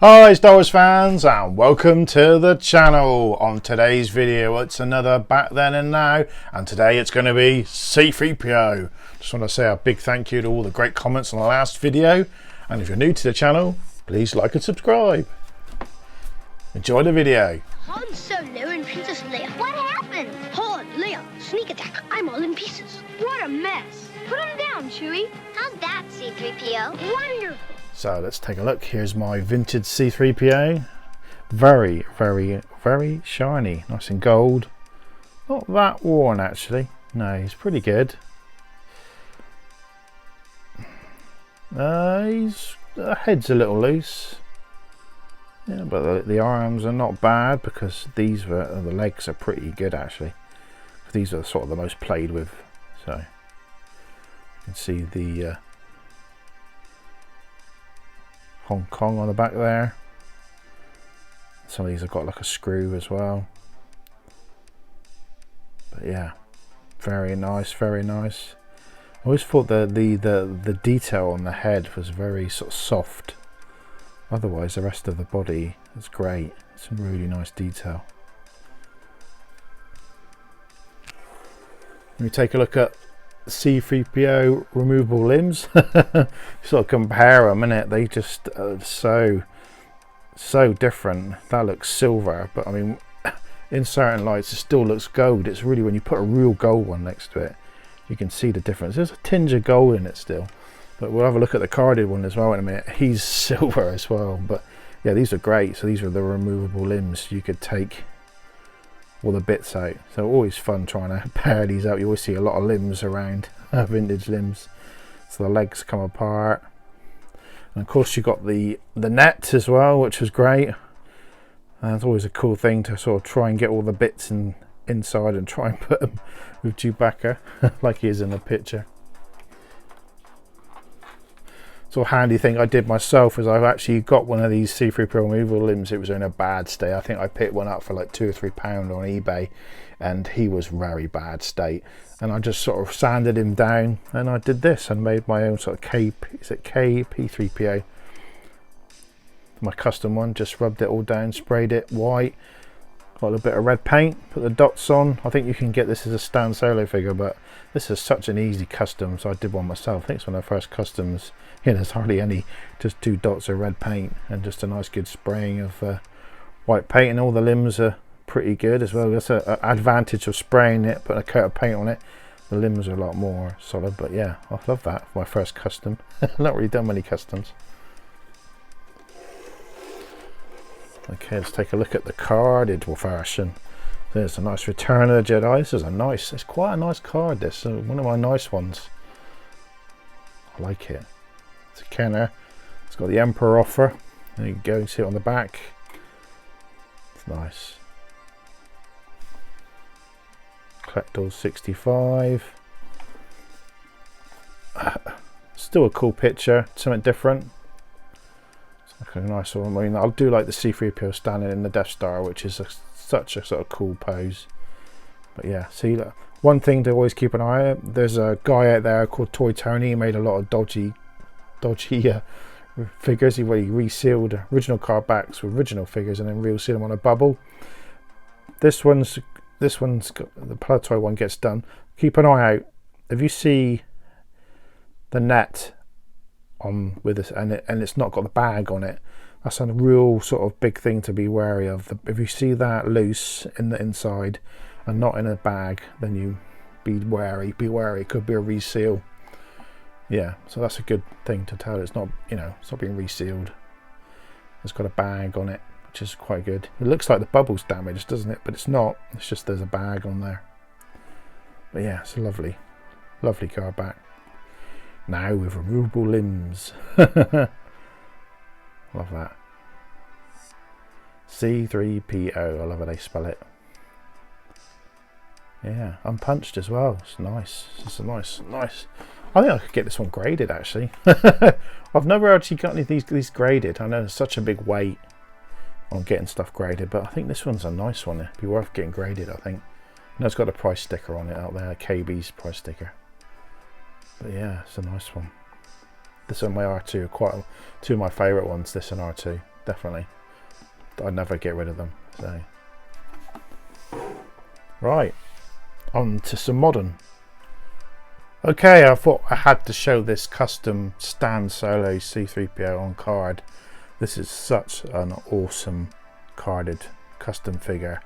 Hi Star Wars fans and welcome to the channel. On today's video it's another back then and now, and today it's going to be C-3PO. Just want to say a big thank you to all the great comments on the last video, and if you're new to the channel please like and subscribe. Enjoy the video. Han Solo and Princess Leia. What happened? Han, Leia, sneak attack. I'm all in pieces. What a mess. Put him down, Chewie. How's that, C-3PO? Wonderful. So let's take a look. Here's my vintage C-3PO. Very, very, very shiny. Nice and gold. Not that worn actually. No, he's pretty good. His head's a little loose. Yeah, but the arms are not bad because the legs are pretty good actually. These are sort of the most played with. So you can see the Hong Kong on the back there. Some of these have got like a screw as well. But yeah, very nice, very nice. I always thought the detail on the head was very sort of soft. Otherwise the rest of the body is great. Some really nice detail. When we take a look at C-3PO removable limbs, sort of compare them, innit? They just are so different. That looks silver, but I mean in certain lights it still looks gold. It's really when you put a real gold one next to it you can see the difference. There's a tinge of gold in it still, but we'll have a look at the carded one as well in a minute. He's silver as well. But yeah, these are great. So these are the removable limbs. You could take all the bits out, so always fun trying to pair these out. You always see a lot of limbs around, vintage limbs. So the legs come apart, and of course you got the net as well, which was great. And it's always a cool thing to sort of try and get all the bits inside and try and put them with Chewbacca like he is in the picture. Sort of handy thing I did myself is I've actually got one of these C-3PO removable limbs. It was in a bad state. I think I picked one up for like £2 or £3 on eBay, and he was very bad state, and I just sort of sanded him down and I did this and made my own sort of KP3PO, my custom one. Just rubbed it all down, sprayed it white, got a little bit of red paint, put the dots on. I think you can get this as a Stan Solo figure, but this is such an easy custom, so I did one myself. I think it's one of the first customs. Yeah, there's hardly any, just 2 dots of red paint and just a nice good spraying of white paint, and all the limbs are pretty good as well. That's an advantage of spraying it, putting a coat of paint on it. The limbs are a lot more solid, but yeah, I love that for my first custom. Not really done many customs. Okay, let's take a look at the carded version. There's a nice Return of the Jedi. This is it's quite a nice card. This is one of my nice ones. I like it. It's a Kenner. It's got the Emperor offer. There you go, see it on the back. It's nice. Collector's 65. Still a cool picture, something different. It's like a nice one. I mean, I'll do like the C-3PO standing in the Death Star, which is such a sort of cool pose. But yeah, see, look, one thing to always keep an eye on. There's a guy out there called Toy Tony. He made a lot of dodgy figures. He really resealed original card backs with original figures and then resealed them on a bubble. This one's got, the Palatoy one gets done. Keep an eye out if you see the net on with this, and it's not got the bag on it. That's a real sort of big thing to be wary of. If you see that loose in the inside and not in a bag, then you be wary. It could be a reseal. Yeah, so that's a good thing to tell. It's not, it's not being resealed. It's got a bag on it, which is quite good. It looks like the bubble's damaged, doesn't it? But it's not. It's just there's a bag on there. But yeah, it's a lovely card back. Now with removable limbs. Love that. C-3PO. I love how they spell it. Yeah, unpunched as well. It's nice. It's a nice. I think I could get this one graded actually. I've never actually got any of these graded. I know there's such a big weight on getting stuff graded, but I think this one's a nice one. It'd be worth getting graded, I think. I know it's got a price sticker on it out there, KB's price sticker. But yeah, it's a nice one. This and my R2 are quite two of my favourite ones, this and R2. definitely. I'd never get rid of them. So, right, on to some modern. Okay, I thought I had to show this custom Stan Solo C-3PO on card. This is such an awesome carded custom figure.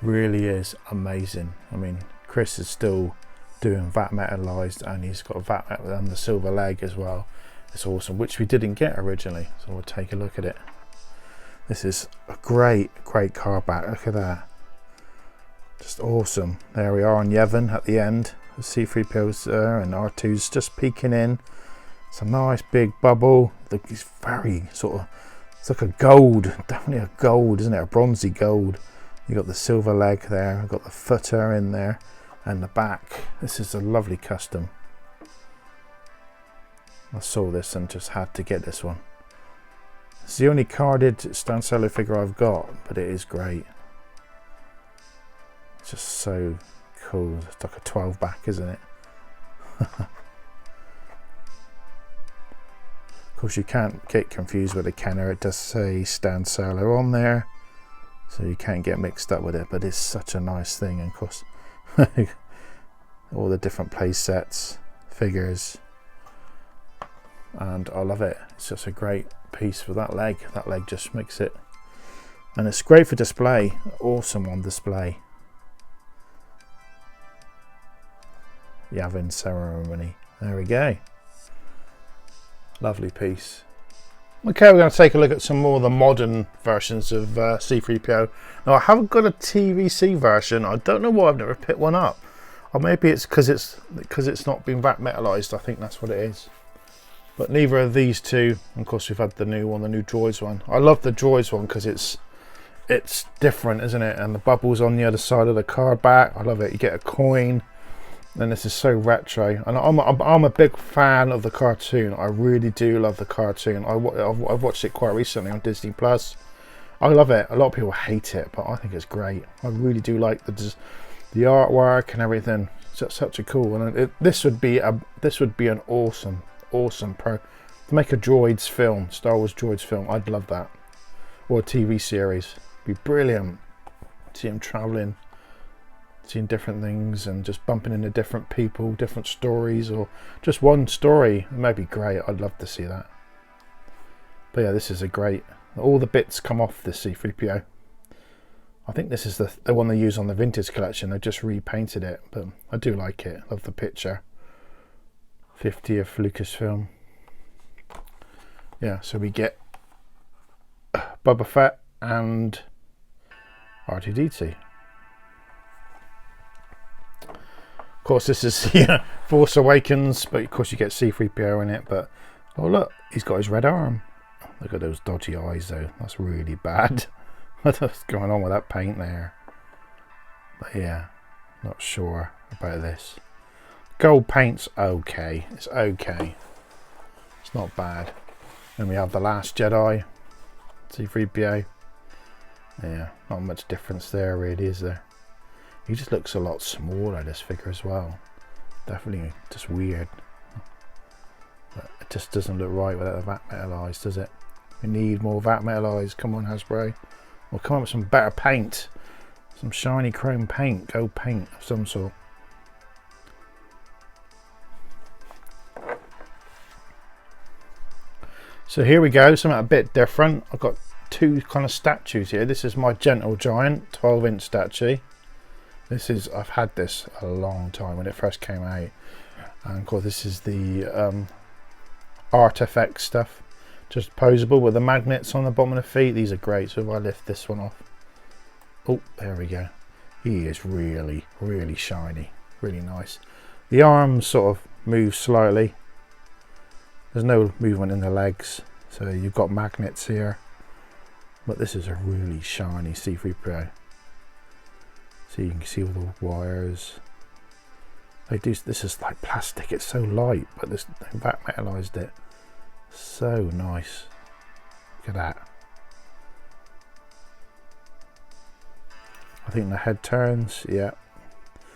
Really is amazing. I mean, Chris is still doing VAT metalized, and he's got VAT metal on the silver leg as well. It's awesome, which we didn't get originally, so we'll take a look at it. This is a great card back. Look at that, just awesome. There we are on Yevon at the end. The C-3PO's there, and R2's just peeking in. It's a nice big bubble. It's very sort of, it's like a gold, definitely a gold, isn't it? A bronzy gold. You got the silver leg there. I've got the footer in there, and the back. This is a lovely custom. I saw this and just had to get this one. It's the only carded Stan Solo figure I've got, but it is great. It's just so cool. It's like a 12 back, isn't it? Of course, you can't get confused with the Kenner. It does say Stan Solo on there, so you can't get mixed up with it, but it's such a nice thing. And of course, all the different play sets, figures, and I love it. It's just a great piece for that leg. That leg just makes it, and it's great for display. Awesome on display. Yavin ceremony. There we go. Lovely piece. Okay, we're going to take a look at some more of the modern versions of C-3PO. Now, I haven't got a TVC version. I don't know why I've never picked one up. Or maybe it's because it's not been VAT metalized. I think that's what it is. But neither of these two. Of course, we've had the new one, the new Droids one. I love the Droids one because it's different, isn't it? And the bubbles on the other side of the card back. I love it. You get a coin. And this is so retro, and I'm a big fan of the cartoon. I really do love the cartoon. I've watched it quite recently on Disney Plus. I love it. A lot of people hate it, but I think it's great. I really do like the artwork and everything. It's such a cool. And this would be an awesome to make a Droids film, Star Wars Droids film. I'd love that, or a TV series. It'd be brilliant. See him traveling, seeing different things and just bumping into different people, different stories, or just one story. It might be great. I'd love to see that. But yeah, this is a great, all the bits come off this C-3PO. I think this is the one they use on the vintage collection. They just repainted it, but I do like it. Love the picture. 50th Lucasfilm. Yeah, so we get Boba Fett and R2-D2. Of course, this is Force Awakens, but of course you get C-3PO in it. But oh look, he's got his red arm. Look at those dodgy eyes though. That's really bad. What's going on with that paint there? But yeah, not sure about this. Gold paint's okay. It's okay. It's not bad. Then we have the Last Jedi, C-3PO. Yeah, not much difference there really, is there? He just looks a lot smaller, this figure as well. Definitely just weird. But it just doesn't look right without the VAT metalized, does it? We need more VAT metalized. Come on, Hasbro. We'll come up with some better paint. Some shiny chrome paint, gold paint of some sort. So here we go, something a bit different. I've got two kind of statues here. This is my Gentle Giant 12-inch statue. This is, I've had this a long time when it first came out. And of course this is the artifact stuff. Just posable with the magnets on the bottom of the feet. These are great. So if I lift this one off. Oh, there we go. He is really, really shiny. Really nice. The arms sort of move slightly. There's no movement in the legs. So you've got magnets here. But this is a really shiny C-3PO. So you can see all the wires. They do. This is like plastic. It's so light, but this they VAT metalized it. So nice. Look at that. I think the head turns. Yeah,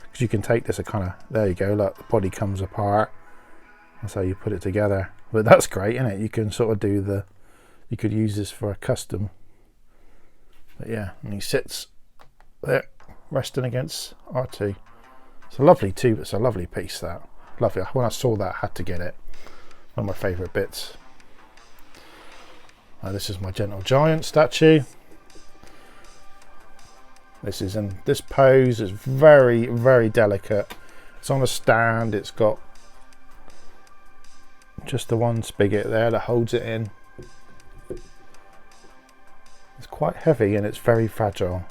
because you can take this a kind of. There you go. Look, the body comes apart. That's how you put it together. But that's great, isn't it? You can sort of do the. you could use this for a custom. But yeah, and he sits there resting against R2. It's a lovely tube. It's a lovely piece, that. Lovely. When I saw that, I had to get it. One of my favourite bits. This is my Gentle Giant statue. This is in this pose. It's very, very delicate. It's on a stand. It's got just the one spigot there that holds it in. It's quite heavy and it's very fragile.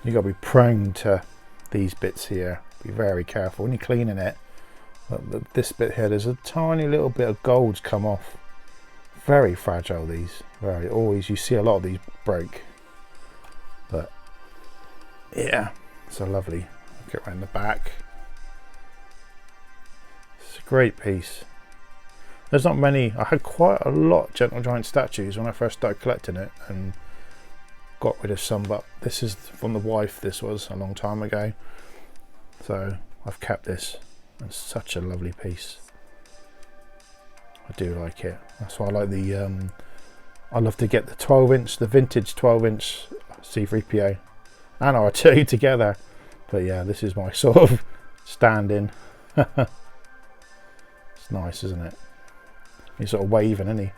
You've got to be prone to these bits here. Be very careful when you're cleaning it. This bit here, there's a tiny little bit of gold's come off. Very fragile, these. Very, always, you see a lot of these broke. But yeah, it's a lovely. Get around the back. It's a great piece. There's not many. I had quite a lot of Gentle Giant statues when I first started collecting it, and got rid of some, but this is from the wife. This was a long time ago, so I've kept this. It's such a lovely piece. I do like it. That's why I like the I love to get the 12-inch, the vintage 12-inch C-3PO and R2 together. But yeah, this is my sort of stand-in. It's nice, isn't it? He's sort of waving, isn't he?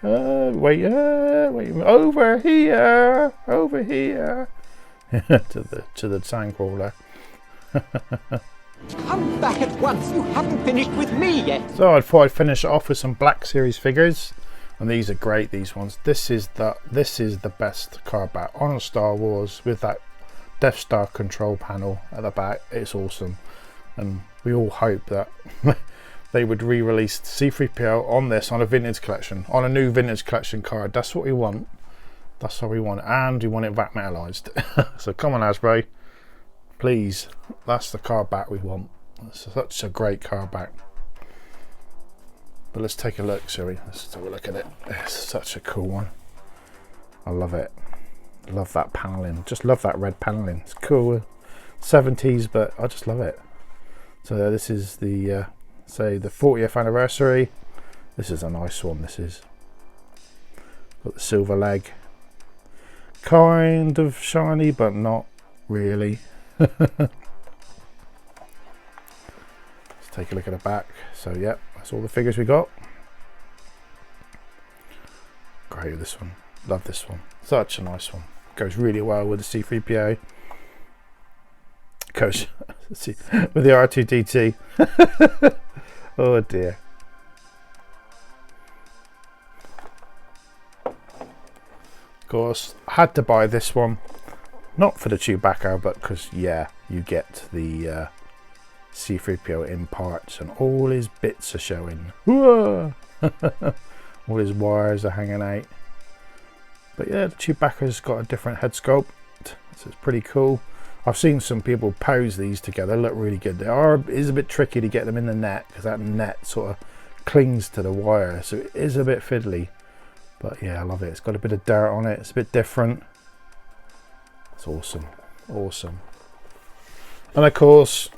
Wait, over here, over here. to the sandcrawler. Come back at once. You haven't finished with me yet. So I thought I'd finish it off with some Black Series figures, and these are great. These ones. This is the best card back on Star Wars with that Death Star control panel at the back. It's awesome, and we all hope that they would re-release C-3PO on this, on a vintage collection, on a new vintage collection card. That's what we want. That's what we want, and we want it VAT metalized. So come on, Hasbro, please. That's the card back we want. It's such a great card back. But let's take a look, shall we? Let's have a look at it. It's such a cool one. I love it. Love that paneling. Just love that red paneling. It's cool. 70s, but I just love it. So this is the say the 40th anniversary. This is a nice one. This is got the silver leg, kind of shiny, but not really. Let's take a look at the back. So yeah, that's all the figures we got. Great, this one. Love this one. Such a nice one. Goes really well with the C-3PO. Goes with the R2-D2. Oh dear. Of course, I had to buy this one. Not for the Chewbacca, but because, yeah, you get the C-3PO in parts and all his bits are showing. All his wires are hanging out. But yeah, the Chewbacca's got a different head sculpt, so it's pretty cool. I've seen some people pose these together, look really good. It is a bit tricky to get them in the net, because that net sort of clings to the wire, so it is a bit fiddly. But yeah, I love it. It's got a bit of dirt on it, it's a bit different. It's awesome, awesome. And of course,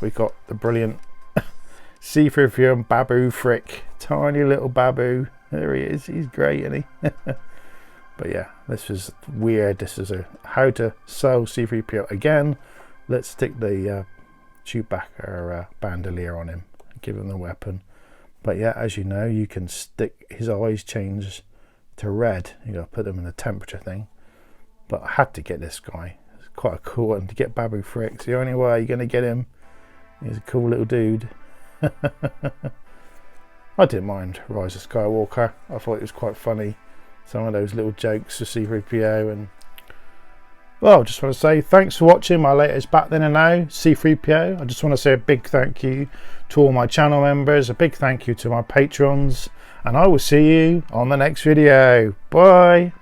we got the brilliant C-3PO and Babu Frick, tiny little Babu. There he is. He's great, isn't he? But yeah, this is weird. This is a how to sell C-3PO again. Let's stick the Chewbacca bandolier on him and give him the weapon. But yeah, as you know, you can stick his eyes change to red. You got to put them in the temperature thing. But I had to get this guy. It's quite a cool one to get. Babu Frick. It's the only way you're going to get him. He's a cool little dude. I didn't mind Rise of Skywalker. I thought it was quite funny. Some of those little jokes for C-3PO. And well, I just want to say thanks for watching my latest Back Then and Now C-3PO. I just want to say a big thank you to all my channel members. A big thank you to my patrons. And I will see you on the next video. Bye.